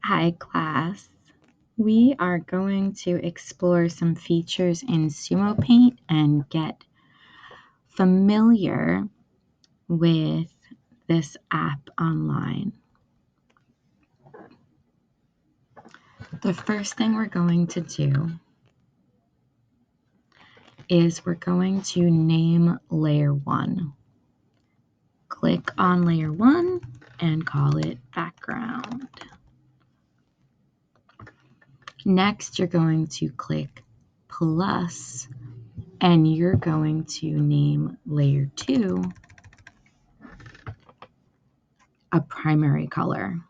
Hi class. We are going to explore some features in Sumopaint and get familiar with this app online. The first thing we're going to do is we're going to name layer 1. Click on layer 1 and call it background. Next, you're going to click plus and you're going to name layer 2 a primary color.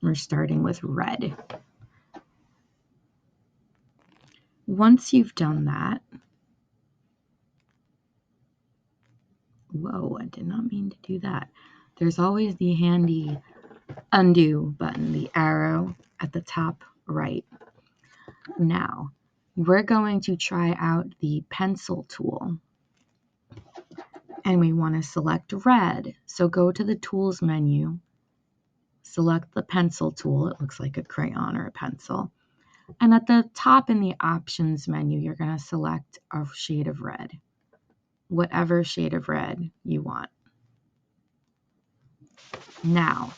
We're starting with red. Once you've done that, whoa, I did not mean to do that. There's always the handy undo button, the arrow at the top right. Now, we're going to try out the pencil tool. And we want to select red. So go to the tools menu, select the pencil tool. It looks like a crayon or a pencil. And at the top in the options menu, you're going to select a shade of red, whatever shade of red you want. Now,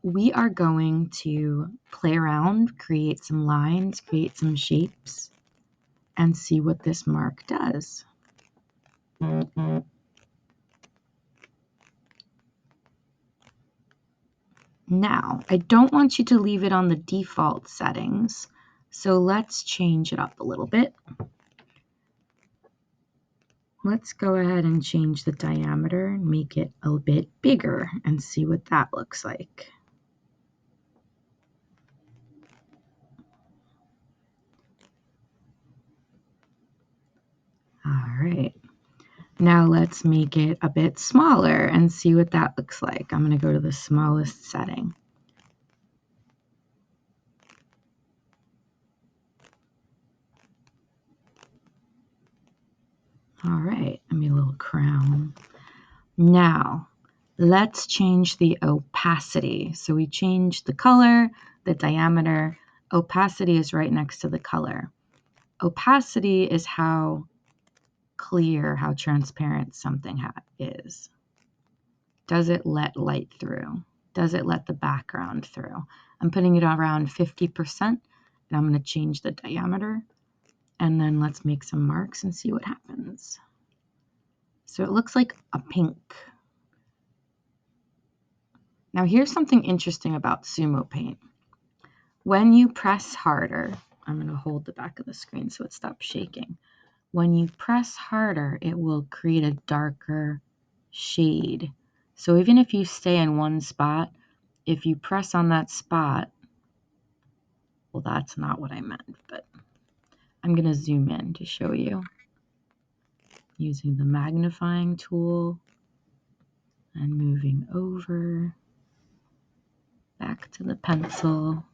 we are going to play around, create some lines, create some shapes, and see what this mark does. Now, I don't want you to leave it on the default settings, so let's change it up a little bit. Let's go ahead and change the diameter and make it a bit bigger and see what that looks like. All right. Now let's make it a bit smaller and see what that looks like. I'm going to go to the smallest setting. All right, I made a little crown. Now, let's change the opacity. So we changed the color, the diameter. Opacity is right next to the color. Opacity is how clear, how transparent something is. Does it let light through? Does it let the background through? I'm putting it around 50%, and I'm going to change the diameter. And then let's make some marks and see what happens. So it looks like a pink. Now here's something interesting about Sumopaint. When you press harder, I'm going to hold the back of the screen so it stops shaking. When you press harder, it will create a darker shade. So even if you stay in one spot, if you press on that spot, well, that's not what I meant, but I'm going to zoom in to show you using the magnifying tool and moving over back to the pencil.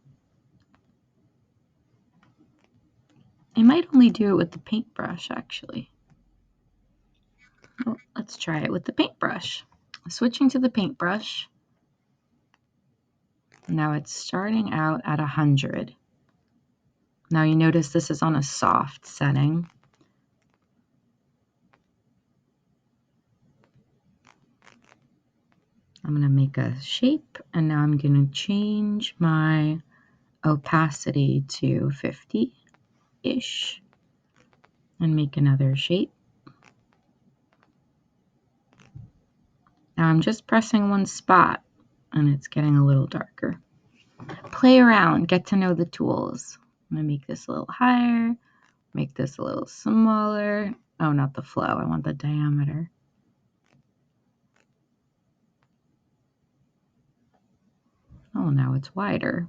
I might only do it with the paintbrush, actually. Well, let's try it with the paintbrush. Switching to the paintbrush. Now it's starting out at 100. Now you notice this is on a soft setting. I'm going to make a shape, and now I'm going to change my opacity to 50-ish and make another shape. Now I'm just pressing one spot, and it's getting a little darker. Play around, get to know the tools. I'm going to make this a little higher, make this a little smaller. Oh, not the flow, I want the diameter. Oh, now it's wider.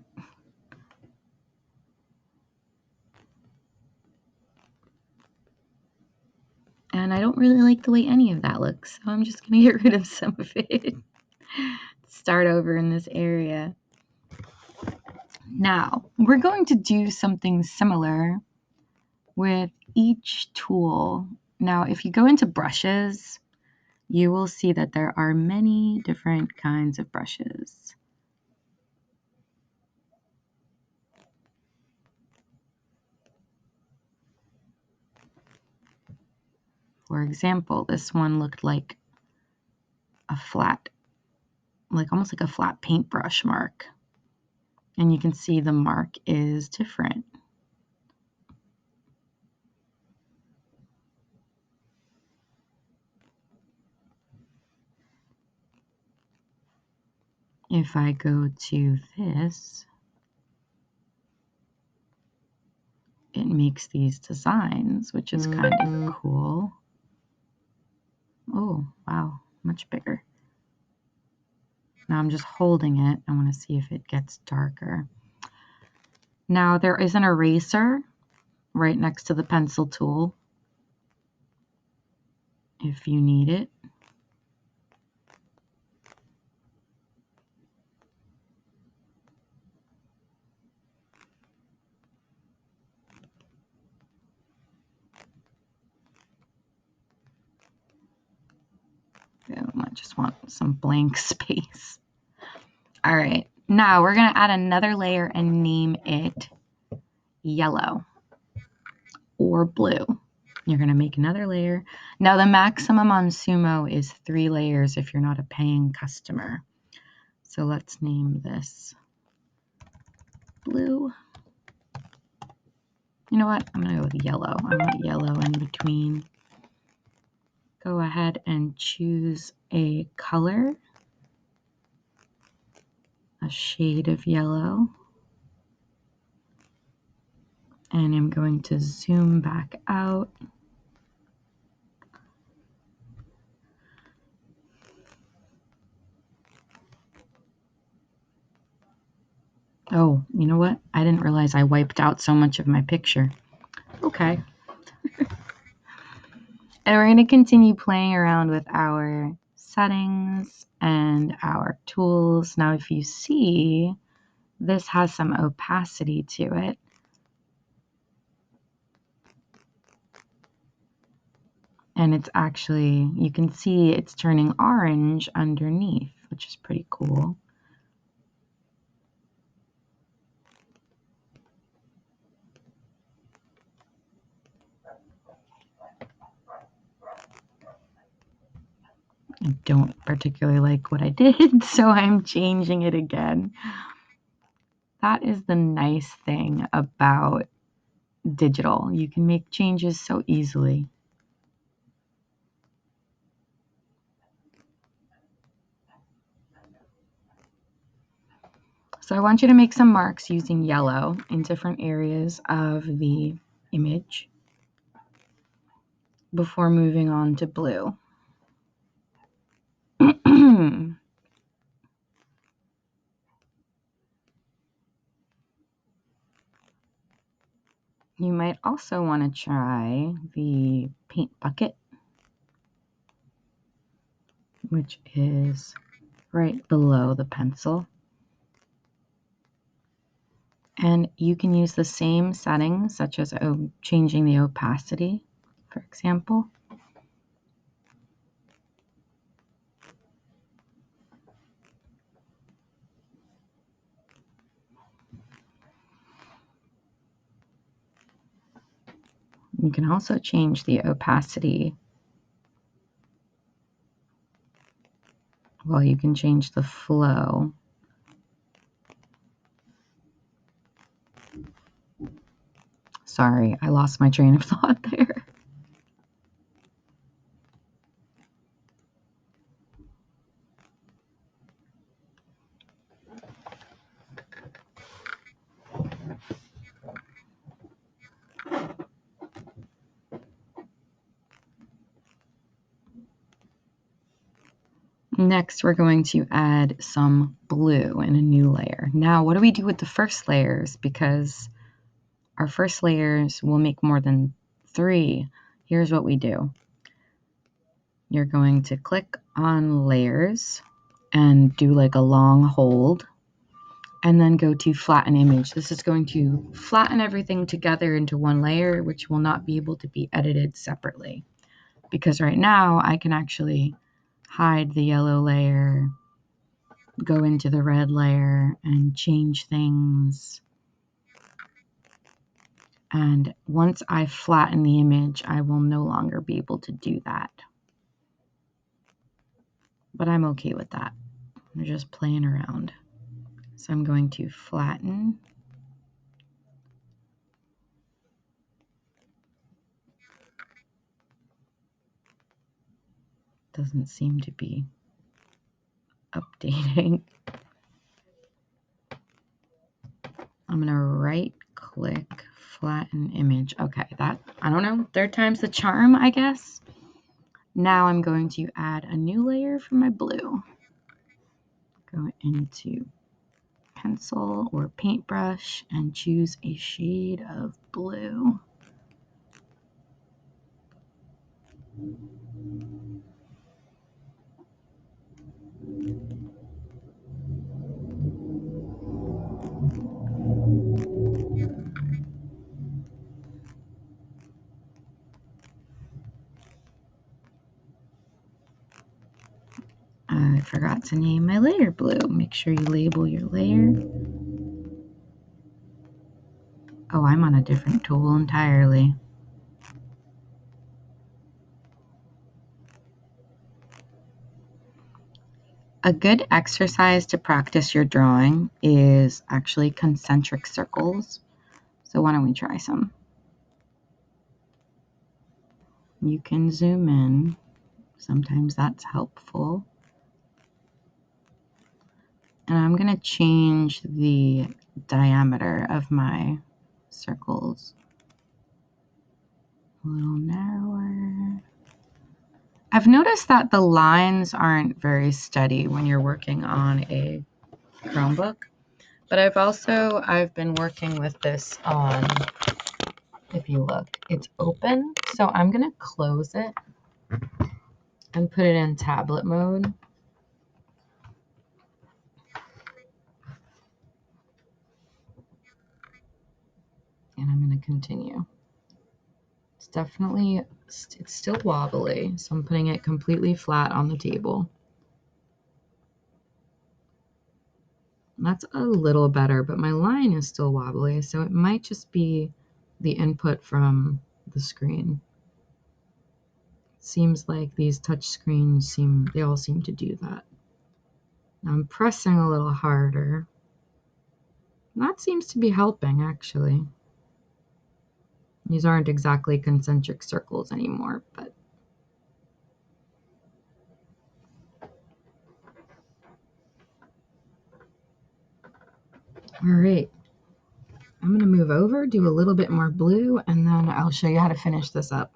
And I don't really like the way any of that looks, so I'm just going to get rid of some of it. Start over in this area. Now, we're going to do something similar with each tool. Now, if you go into brushes, you will see that there are many different kinds of brushes. For example, this one looked like a flat, almost like a flat paintbrush mark. And you can see the mark is different. If I go to this, it makes these designs, which is kind of cool. Oh, wow, much bigger. Now I'm just holding it. I want to see if it gets darker. Now there is an eraser right next to the pencil tool if you need it. I just want some blank space. All right, now we're going to add another layer and name it yellow or blue. You're going to make another layer. Now the maximum on Sumo is 3 layers if you're not a paying customer. So let's name this blue. You know what? I'm going to go with yellow. I want yellow in between. Go ahead and choose a color, a shade of yellow. And I'm going to zoom back out. Oh, you know what? I didn't realize I wiped out so much of my picture. Okay. And we're going to continue playing around with our settings and our tools. Now, if you see, this has some opacity to it. And it's actually, you can see it's turning orange underneath, which is pretty cool. I don't particularly like what I did, so I'm changing it again. That is the nice thing about digital. You can make changes so easily. So I want you to make some marks using yellow in different areas of the image before moving on to blue. You might also want to try the paint bucket, which is right below the pencil. And you can use the same settings, such as changing the opacity, for example. You can also change the opacity. Well, you can change the flow. Sorry, I lost my train of thought there. Next, we're going to add some blue in a new layer. Now, what do we do with the first layers? Because our first layers will make more than 3. Here's what we do. You're going to click on layers and do like a long hold, and then go to flatten image. This is going to flatten everything together into one layer, which will not be able to be edited separately. Because right now I can actually hide the yellow layer, go into the red layer and change things. And once I flatten the image, I will no longer be able to do that. But I'm okay with that. I'm just playing around. So I'm going to flatten. Doesn't seem to be updating. I'm going to right click, flatten image. Okay, that, I don't know, third time's the charm, I guess. Now I'm going to add a new layer for my blue. Go into pencil or paintbrush and choose a shade of blue. I forgot to name my layer blue. Make sure you label your layer. Oh, I'm on a different tool entirely. A good exercise to practice your drawing is actually concentric circles. So why don't we try some? You can zoom in. Sometimes that's helpful. And I'm going to change the diameter of my circles a little narrower. I've noticed that the lines aren't very steady when you're working on a Chromebook, but I've been working with this on, if you look, it's open. So I'm going to close it and put it in tablet mode. And I'm going to continue. It's still wobbly, so I'm putting it completely flat on the table. That's a little better, but my line is still wobbly, so it might just be the input from the screen. It seems like these touch screens they all seem to do that. Now I'm pressing a little harder. That seems to be helping, actually. These aren't exactly concentric circles anymore, but all right. I'm going to move over, do a little bit more blue, and then I'll show you how to finish this up.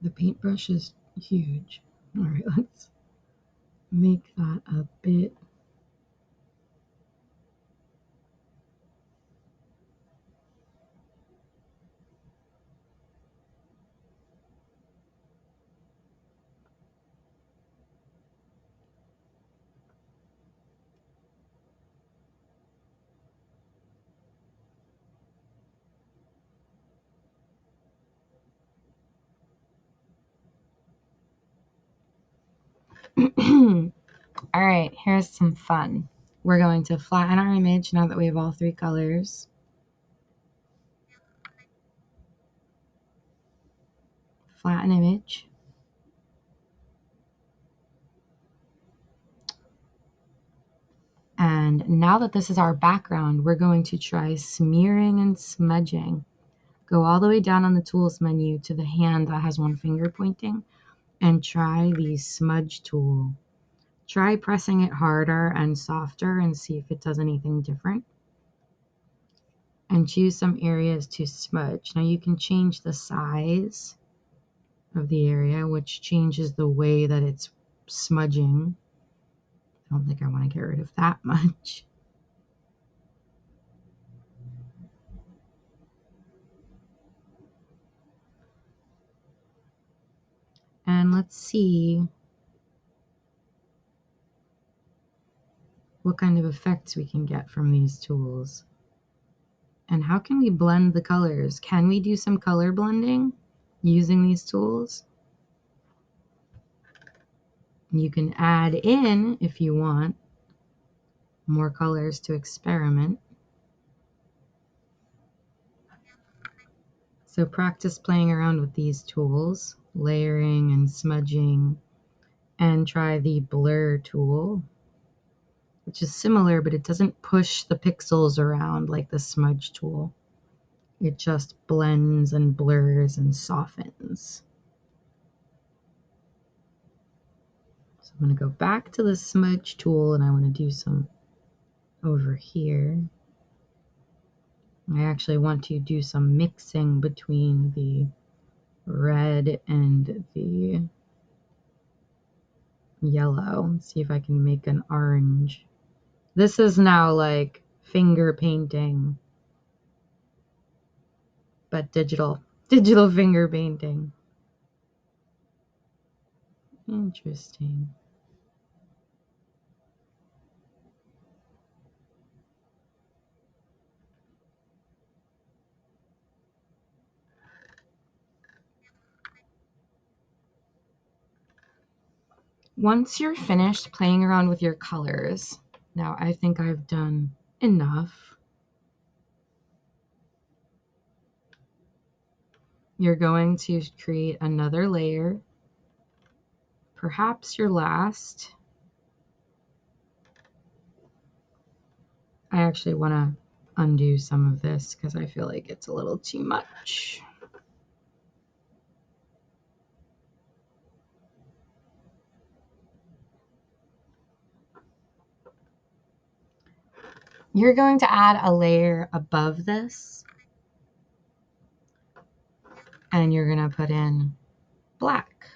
The paintbrush is huge. All right, let's make that a bit. All right, here's some fun. We're going to flatten our image now that we have all three colors. Flatten image. And now that this is our background, we're going to try smearing and smudging. Go all the way down on the tools menu to the hand that has one finger pointing and try the smudge tool. Try pressing it harder and softer and see if it does anything different. And choose some areas to smudge. Now you can change the size of the area, which changes the way that it's smudging. I don't think I want to get rid of that much. And let's see what kind of effects we can get from these tools. And how can we blend the colors? Can we do some color blending using these tools? You can add in, if you want, more colors to experiment. So practice playing around with these tools, layering and smudging, and try the blur tool, which is similar, but it doesn't push the pixels around like the smudge tool. It just blends and blurs and softens. So I'm going to go back to the smudge tool and I want to do some over here. I actually want to do some mixing between the red and the yellow. Let's see if I can make an orange. This is now like finger painting, but digital finger painting. Interesting. Once you're finished playing around with your colors, now I think I've done enough. You're going to create another layer, perhaps your last. I actually want to undo some of this because I feel like it's a little too much. You're going to add a layer above this, and you're going to put in black.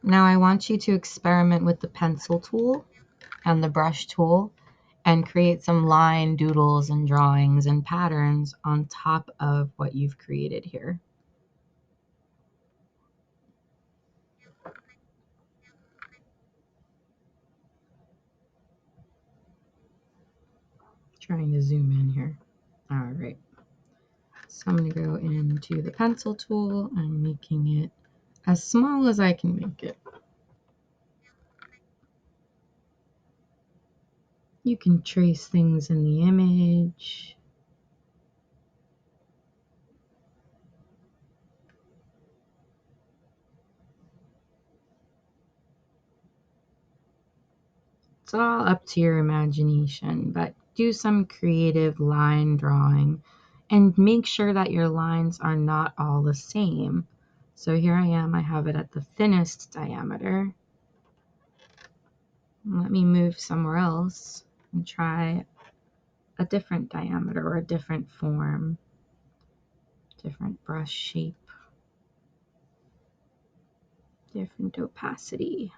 Now I want you to experiment with the pencil tool and the brush tool and create some line doodles and drawings and patterns on top of what you've created here. Trying to zoom in here. All right. So I'm going to go into the pencil tool. I'm making it as small as I can make it. You can trace things in the image. It's all up to your imagination, but do some creative line drawing and make sure that your lines are not all the same. So here I am, I have it at the thinnest diameter. Let me move somewhere else and try a different diameter or a different form, different brush shape, different opacity.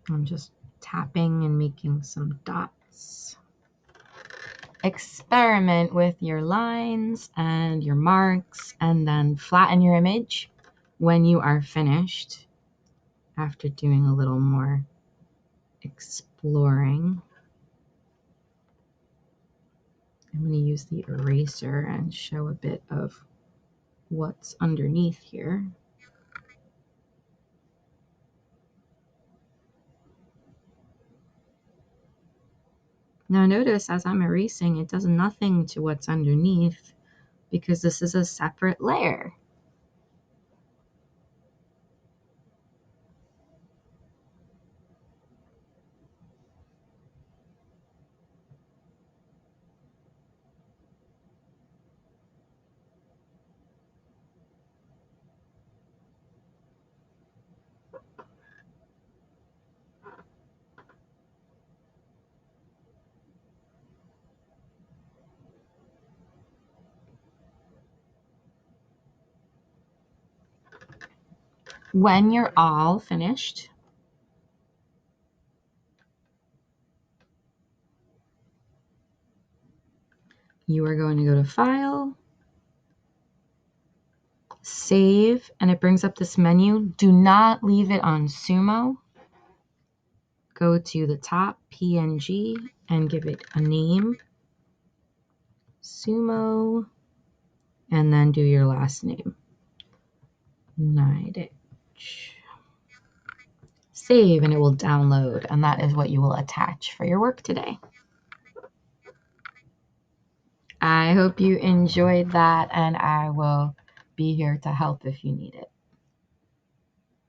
I'm just tapping and making some dots. Experiment with your lines and your marks, and then flatten your image when you are finished after doing a little more exploring. I'm going to use the eraser and show a bit of what's underneath here. Now notice as I'm erasing, it does nothing to what's underneath because this is a separate layer. When you're all finished, you are going to go to File, Save, and it brings up this menu. Do not leave it on Sumo. Go to the top PNG and give it a name. Sumo, and then do your last name. Niditch. Save, and it will download, and that is what you will attach for your work today. I hope you enjoyed that, and I will be here to help if you need it.